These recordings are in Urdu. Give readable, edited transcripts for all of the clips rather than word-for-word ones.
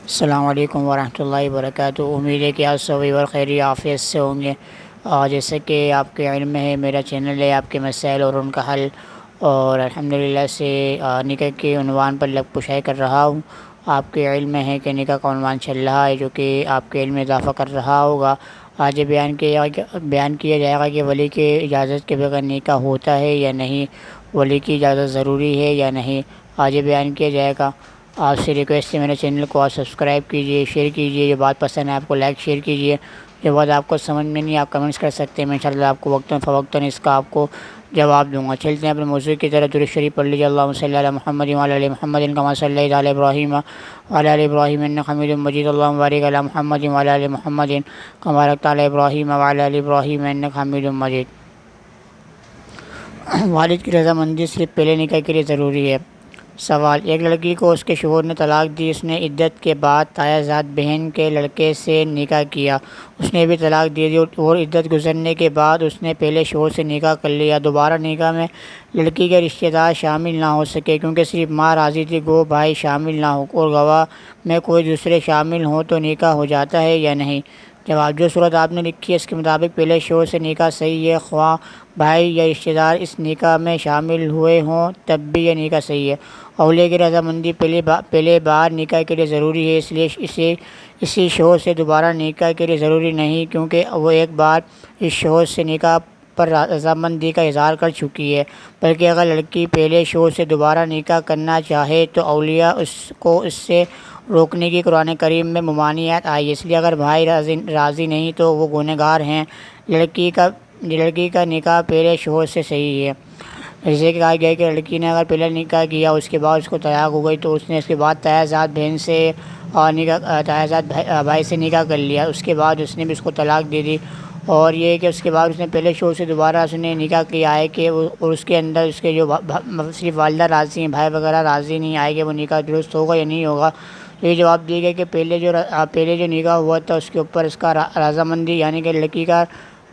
السلام علیکم ورحمۃ اللہ وبرکاتہ۔ امید ہے کہ آپ سبھی اور خیری عافیت سے ہوں گے۔ جیسے کہ آپ کے علم میں ہے، میرا چینل ہے آپ کے مسائل اور ان کا حل، اور الحمدللہ سے نکاح کے عنوان پر لگ پشائی کر رہا ہوں۔ آپ کے علم میں ہے کہ نکاح کا عنوان چل رہا ہے، جو کہ آپ کے علم میں اضافہ کر رہا ہوگا۔ آج بیان کیا جائے گا کہ ولی کے اجازت کے بغیر نکاح ہوتا ہے یا نہیں، ولی کی اجازت ضروری ہے یا نہیں، آج بیان کیا جائے گا۔ آپ سے ریکویسٹ ہے، میرے چینل کو آپ سبسکرائب کیجئے، شیئر کیجئے، جو بات پسند ہے آپ کو لائک شیئر کیجئے، جو بات آپ کو سمجھ میں نہیں آپ کمنٹس کر سکتے ہیں، میں انشاءاللہ آپ کو وقتاً فوقتاً اس کا آپ کو جواب دوں گا۔ چلتے ہیں اپنے موضوع کی طرف۔ درود شریف پڑھ لیجیے۔ اللہم صلی علی محمد وعلی آل محمد کما صلیت علی ابراہیم وعلی آل ابراہیم انک حمید مجید۔ اللہم بارک علی محمد وعلی آل محمد کما بارکت علی ابراہیم وعلی آل ابراہیم انک حمید مجید۔ والد کی رضامندی صرف پہلے نکاح کے لیے ضروری ہے۔ سوال: ایک لڑکی کو اس کے شوہر نے طلاق دی، اس نے عدت کے بعد تایہ ذات بہن کے لڑکے سے نکاح کیا، اس نے بھی طلاق دے دی اور عدت گزرنے کے بعد اس نے پہلے شوہر سے نکاح کر لیا۔ دوبارہ نکاح میں لڑکی کے رشتہ دار شامل نہ ہو سکے کیونکہ صرف ماں راضی تھی، گو بھائی شامل نہ ہو اور گواہ میں کوئی دوسرے شامل ہوں تو نکاح ہو جاتا ہے یا نہیں؟ جواب: جو صورت آپ نے لکھی ہے اس کے مطابق پہلے شوہر سے نکاح صحیح ہے، خواہ بھائی یا رشتہ دار اس نکاح میں شامل ہوئے ہوں تب بھی یہ نکاح صحیح ہے۔ اولیاء کی رضامندی پہلے بار نکاح کے لیے ضروری ہے، اس لیے اسی شوہر سے دوبارہ نکاح کے لیے ضروری نہیں، کیونکہ وہ ایک بار اس شوہر سے نکاح پر رضامندی کا اظہار کر چکی ہے۔ بلکہ اگر لڑکی پہلے شوہر سے دوبارہ نکاح کرنا چاہے تو اولیاء اس سے روکنے کی قرآن کریم میں ممانعت آئی ہے، اس لیے اگر بھائی راضی نہیں تو وہ گنہگار ہیں۔ لڑکی کا نکاح پہلے شوہر سے صحیح ہے۔ جیسے کہ کہا گیا ہے کہ لڑکی نے اگر پہلے نکاح کیا، اس کے بعد اس کو طلاق ہو گئی تو اس نے اس کے بعد تایہ ذات بہن سے تایہ ذات بھائی سے نکاح کر لیا، اس کے بعد اس نے بھی اس کو طلاق دے دی، اور یہ کہ اس کے بعد اس نے پہلے شوہر سے دوبارہ اس نے نکاح کیا ہے کہ اور اس کے اندر اس کے جو صرف والدہ راضی ہیں، بھائی وغیرہ راضی نہیں آئے کہ وہ نکاح درست ہوگا یا نہیں ہوگا، تو یہ جواب دیا گیا کہ پہلے جو نکاح ہوا تھا اس کے اوپر اس کا رضامندی یعنی کہ لڑکی کا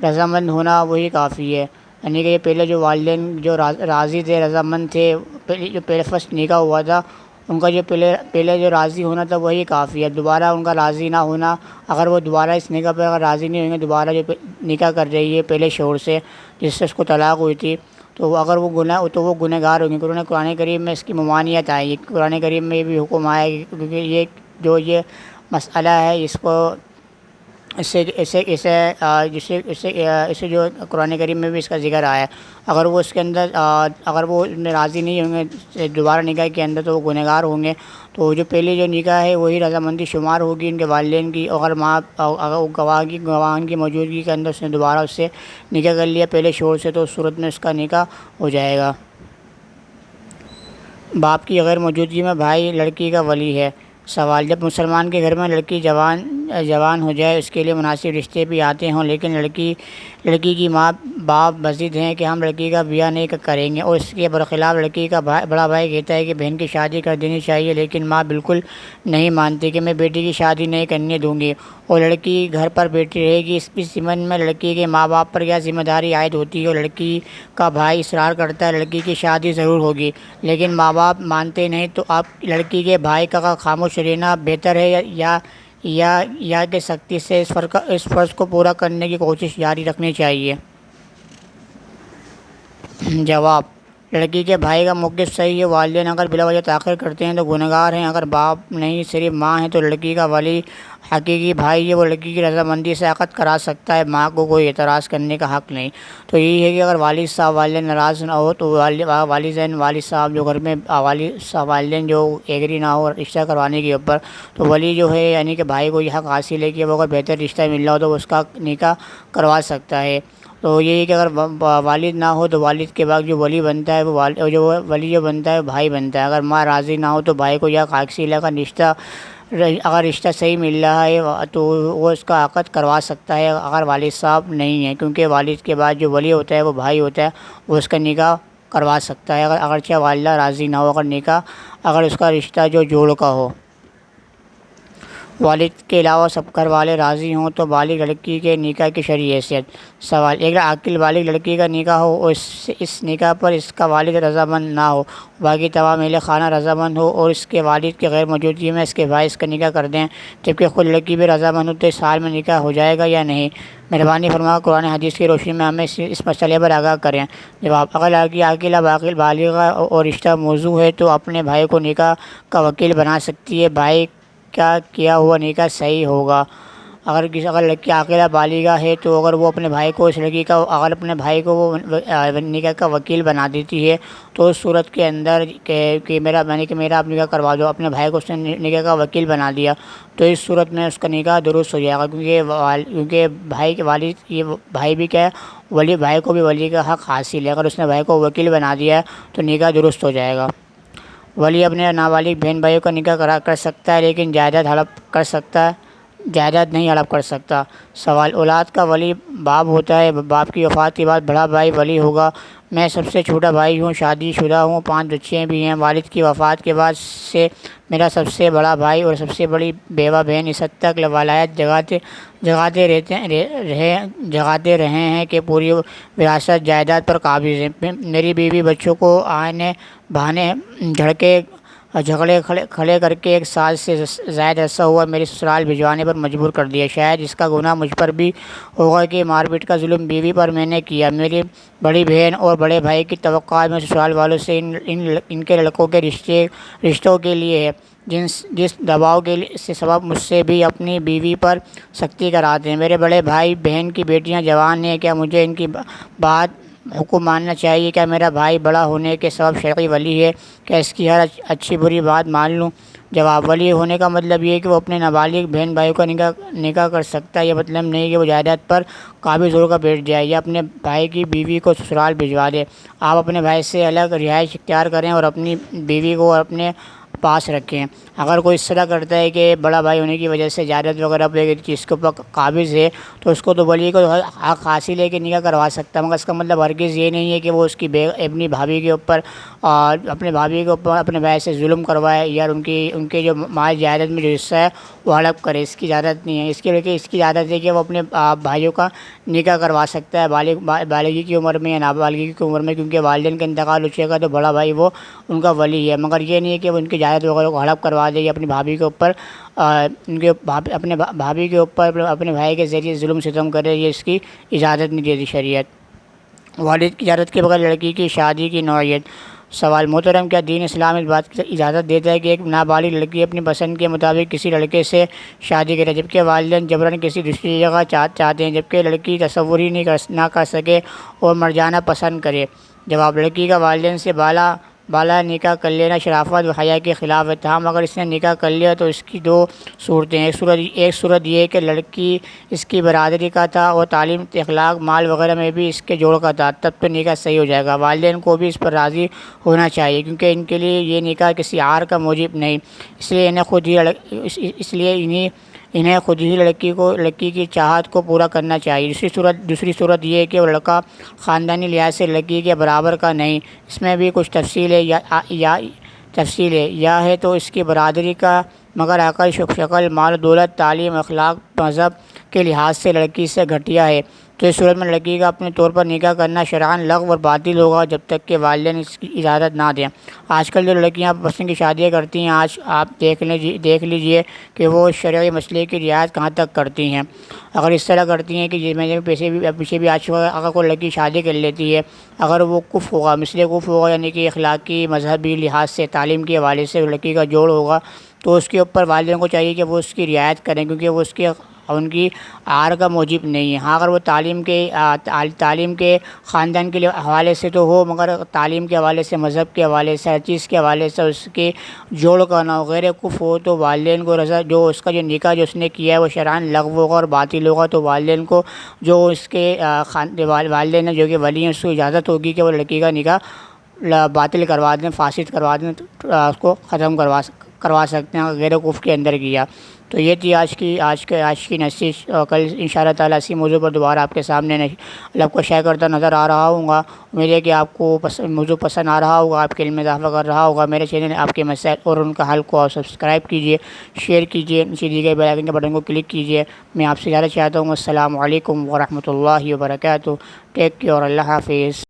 رضامند ہونا وہی کافی ہے، یعنی کہ یہ پہلے جو والدین جو راضی تھے، رضامند تھے، جو پہلے فرسٹ نکاح ہوا تھا ان کا جو پہلے جو راضی ہونا تھا وہی کافی ہے۔ دوبارہ ان کا راضی نہ ہونا، اگر وہ دوبارہ اس نکاح پر اگر راضی نہیں ہوئیں گے، دوبارہ جو نکاح کر رہی ہے پہلے شوہر سے جس سے اس کو طلاق ہوئی تھی، تو اگر وہ گنہگار ہوں گے۔ قرآن کریم میں اس کی ممانعت آئی ہے، قرآن کریم میں یہ بھی حکم آیا ہے کیونکہ یہ مسئلہ ہے اس کو اسے جو قرآن کریم میں بھی اس کا ذکر آیا ہے، اگر وہ اس کے اندر اگر وہ ان میں راضی نہیں ہوں گے دوبارہ نکاح کے اندر تو وہ گنہگار ہوں گے، تو جو پہلی جو نکاح ہے وہی رضامندی شمار ہوگی ان کے والدین کی۔ اگر گواہان کی موجودگی کے اندر اس نے دوبارہ اس سے نکاح کر لیا پہلے شوہر سے تو اس صورت میں اس کا نکاح ہو جائے گا۔ باپ کی غیر موجودگی میں بھائی لڑکی کا ولی ہے۔ سوال: جب مسلمان کے گھر میں لڑکی جوان ہو جائے، اس کے لیے مناسب رشتے بھی آتے ہوں لیکن لڑکی کی ماں باپ بضد ہیں کہ ہم لڑکی کا بیاہ نہیں کریں گے، اور اس کے برخلاف لڑکی کا بڑا بھائی کہتا ہے کہ بہن کی شادی کر دینی چاہیے، لیکن ماں بالکل نہیں مانتی کہ میں بیٹی کی شادی نہیں کرنے دوں گی اور لڑکی گھر پر بیٹھی رہے گی، اس ضمن میں لڑکی کے ماں باپ پر کیا ذمہ داری عائد ہوتی ہے؟ اور لڑکی کا بھائی اصرار کرتا ہے لڑکی کی شادی ضرور ہوگی لیکن ماں باپ مانتے نہیں، تو اب لڑکی کے بھائی کا خاموش رہنا بہتر ہے یا کہ سختی سے اس فرض کو پورا کرنے کی کوشش جاری رکھنی چاہیے؟ جواب: لڑکی کے بھائی کا موقف صحیح ہے، والدین اگر بلا وجہ تاخیر کرتے ہیں تو گنہگار ہیں، اگر باپ نہیں صرف ماں ہے تو لڑکی کا ولی حقیقی بھائی ہے، وہ لڑکی کی رضامندی سے عقد کرا سکتا ہے، ماں کو کوئی اعتراض کرنے کا حق نہیں۔ تو یہی ہے کہ اگر والد صاحب والدین ناراض نہ ہو تو والد صاحب جو گھر میں والدین جو ایگری نہ ہو رشتہ کروانے کے اوپر، تو ولی جو ہے یعنی کہ بھائی کو یہ حق حاصل ہے کہ وہ اگر بہتر رشتہ مل رہا ہو تو وہ اس کا نکاح کروا سکتا ہے۔ تو یہی کہ اگر والد نہ ہو تو والد کے بعد جو ولی بنتا ہے ولی بنتا ہے وہ بھائی بنتا ہے، اگر ماں راضی نہ ہو تو بھائی کو یہ حاصل ہے اگر رشتہ صحیح مل رہا ہے تو وہ اس کا عقد کروا سکتا ہے اگر والد صاحب نہیں ہیں، کیونکہ والد کے بعد جو ولی ہوتا ہے وہ بھائی ہوتا ہے، وہ اس کا نکاح کروا سکتا ہے اگرچہ والدہ راضی نہ ہو، اگر اس کا رشتہ جو جوڑ کا ہو۔ والد کے علاوہ سب گھر والے راضی ہوں تو بالغ لڑکی کے نکاح کی شرعی حیثیت۔ سوال، ایک عاقل بالغ لڑکی کا نکاح ہو اور اس نکاح پر اس کا والد رضامند نہ ہو، باقی تمام اہل خانہ رضامند ہو اور اس کے والد کی غیر موجودگی میں اس کے بھائی اس کا نکاح کر دیں جبکہ خود لڑکی بھی رضامند ہو، تو اس حال میں نکاح ہو جائے گا یا نہیں؟ مہربانی فرما قرآن حدیث کی روشنی میں ہمیں اس مسئلے پر آگاہ کریں۔ جواب، اگر لڑکی عاقلہ بالغہ اور رشتہ موضوع ہے تو اپنے بھائی کو نکاح کا وکیل بنا سکتی ہے، بھائی کا کیا ہوا نکاح صحیح ہوگا۔ اگر لڑکی عاقلہ بالغہ ہے تو اگر وہ اپنے بھائی کو اگر اپنے بھائی کو وہ نکاح کا وکیل بنا دیتی ہے تو اس صورت کے اندر کہ میرا آپ نکاح کروا دو، اپنے بھائی کو اس نے نکاح کا وکیل بنا دیا، تو اس صورت میں اس کا نکاح درست ہو جائے گا، کیونکہ بھائی کے والد، یہ بھائی بھی کیا ہے، بھائی کو بھی ولی کا حق حاصل ہے۔ اگر اس نے بھائی کو وکیل بنا دیا ہے تو نکاح درست ہو جائے گا۔ ولی اپنے نابالغ بہن بھائیوں کا نکاح کر سکتا ہے لیکن جائیداد ہڑپ کر سکتا ہے، جائیداد نہیں ہڑپ کر سکتا۔ سوال، اولاد کا ولی باپ ہوتا ہے، باپ کی وفات کے بعد بڑا بھائی ولی ہوگا۔ میں سب سے چھوٹا بھائی ہوں، شادی شدہ ہوں، 5 بچے بھی ہیں۔ والد کی وفات کے بعد سے میرا سب سے بڑا بھائی اور سب سے بڑی بیوہ بہن اس حد تک ولایت جگاتے رہے ہیں کہ پوری وراثت جائیداد پر قابض ہیں۔ میری بیوی بچوں کو آنے بہانے جھگڑے کھڑے کر کے 1 سال سے زائد عرصہ ہوا میرے سسرال بھجوانے پر مجبور کر دیا۔ شاید اس کا گناہ مجھ پر بھی ہوگا کہ مار پیٹ کا ظلم بیوی پر میں نے کیا۔ میری بڑی بہن اور بڑے بھائی کی توقعات میں سسرال والوں سے ان کے لڑکوں کے رشتوں کے لیے ہے، جس دباؤ سے سبب مجھ سے بھی اپنی بیوی پر سختی کراتے ہیں۔ میرے بڑے بھائی بہن کی بیٹیاں جوان ہیں، کیا مجھے ان کی بات حکم ماننا چاہیے؟ کیا میرا بھائی بڑا ہونے کے سبب شرعی ولی ہے؟ کیا اس کی ہر اچھی بری بات مان لوں؟ جواب، ولی ہونے کا مطلب یہ ہے کہ وہ اپنے نابالغ بہن بھائیوں کا نکاح کر سکتا ہے، یہ مطلب نہیں کہ وہ جائیداد پر قابض ہو کر بیٹھ جائے یا اپنے بھائی کی بیوی کو سسرال بھجوا دے۔ آپ اپنے بھائی سے الگ رہائش اختیار کریں اور اپنی بیوی کو اپنے پاس رکھیں۔ اگر کوئی اس طرح کرتا ہے کہ بڑا بھائی ہونے کی وجہ سے جائیداد وغیرہ پہ چیز کے اوپر قابض ہے تو اس کو تو ولی کو حق حاصل ہے کہ نکاح کروا سکتا ہے، مگر اس کا مطلب ہرگز یہ نہیں ہے کہ وہ اس کی اپنی بھابھی کے اوپر اپنے بھائی سے ظلم کروائے یا ان کے جو مال جائیداد میں جو حصہ ہے وہ ہڑپ کرے۔ اس کی اجازت نہیں ہے۔ اس کی اجازت ہے کہ وہ اپنے بھائیوں کا نکاح کروا سکتا ہے بالغی کی عمر میں یا نابالغی کی عمر میں، کیونکہ والدین کا انتقال ہو چکے گا تو بڑا بھائی وہ ان کا ولی ہے، مگر یہ نہیں ہے کہ وہ ان کی جائیداد وغیرہ کو ہڑپ کروا دے یا اپنی بھابھی کے اوپر اپنے بھابھی کے اوپر اپنے بھائی کے ذریعے ظلم ستم کرے، یہ اس کی اجازت نہیں دیتی شریعت۔ والد کی اجازت کے بغیر لڑکی کی شادی کی نوعیت۔ سوال، محترم، کیا دین اسلام اس بات کی اجازت دیتا ہے کہ ایک نابالغ لڑکی اپنی پسند کے مطابق کسی لڑکے سے شادی کرے جبکہ والدین جبراً کسی دوسری جگہ چاہتے ہیں، جبکہ لڑکی تصور ہی نہ کر سکے اور مر جانا پسند کرے؟ جواب، لڑکی کا والدین سے بالا نکاح کر لینا شرافت و حیا کے خلاف ہے، تاہم اگر اس نے نکاح کر لیا تو اس کی 2 صورتیں ہیں۔ ایک صورت یہ ہے کہ لڑکی اس کی برادری کا تھا اور تعلیم، اخلاق، مال وغیرہ میں بھی اس کے جوڑ کا تھا، تب تو نکاح صحیح ہو جائے گا۔ والدین کو بھی اس پر راضی ہونا چاہیے کیونکہ ان کے لیے یہ نکاح کسی عار کا موجب نہیں، اس لیے انہیں خود ہی لڑکی کی چاہت کو پورا کرنا چاہیے۔ دوسری صورت یہ ہے کہ وہ لڑکا خاندانی لحاظ سے لڑکی کے برابر کا نہیں، اس میں بھی کچھ تفصیل ہے یا ہے تو اس کی برادری کا، مگر عقل، شکل، مال و دولت، تعلیم، اخلاق، مذہب کے لحاظ سے لڑکی سے گھٹیا ہے، تو اس صورت میں لڑکی کا اپنے طور پر نکاح کرنا شرعاً لغو اور باطل ہوگا جب تک کہ والدین اس کی اجازت نہ دیں۔ آج کل جو لڑکیاں پسند کی شادیاں کرتی ہیں، آج آپ دیکھ لیجئے کہ وہ شرعی مسئلے کی رعایت کہاں تک کرتی ہیں۔ اگر اس طرح کرتی ہیں کہ میں نے پیچھے بھی آج اگر کوئی لڑکی شادی کر لیتی ہے، اگر وہ کفر ہوگا، مثل کفر ہوگا، یعنی کہ اخلاقی، مذہبی لحاظ سے، تعلیم کے حوالے سے لڑکی کا جوڑ ہوگا، تو اس کے اوپر والدین کو چاہیے کہ وہ اس کی رعایت کریں کیونکہ وہ ان کی عار کا موجب نہیں ہے۔ ہاں، اگر وہ تعلیم کے خاندان کے حوالے سے تو ہو، مگر تعلیم کے حوالے سے، مذہب کے حوالے سے، ہر چیز کے حوالے سے اس کے جوڑ کا نہ ہو، غیر کفر ہو، تو والدین کو رضا، جو اس کا جو نکاح جو اس نے کیا ہے وہ شرعاً لغو ہوگا اور باطل ہوگا، تو والدین کو جو اس کے والدین جو کہ ولی ہیں اس کو اجازت ہوگی کہ وہ لڑکی کا نکاح باطل کروا دیں، فاسد کروا دیں، اس کو ختم کروا سکتے ہیں غیر کفر کے اندر کیا تو یہ تھی آج کی نصیحت، اور کل انشاءاللہ تعالیٰ اسی موضوع پر دوبارہ آپ کے سامنے آپ کو شیئر کرتا نظر آ رہا ہوں گا۔ امید ہے کہ آپ کو موضوع پسند آ رہا ہوگا، آپ کے علم میں اضافہ کر رہا ہوگا۔ میرے چینل آپ کے مسائل اور ان کا حل کو سبسکرائب کیجیے، شیئر کیجیے، نیچے دیے گئے بیل آئکن کے بٹن کو کلک کیجیے۔ میں آپ سے زیادہ چاہتا ہوں، السلام علیکم ورحمۃ اللہ وبرکاتہ۔ ٹیک کیئر، اللہ حافظ۔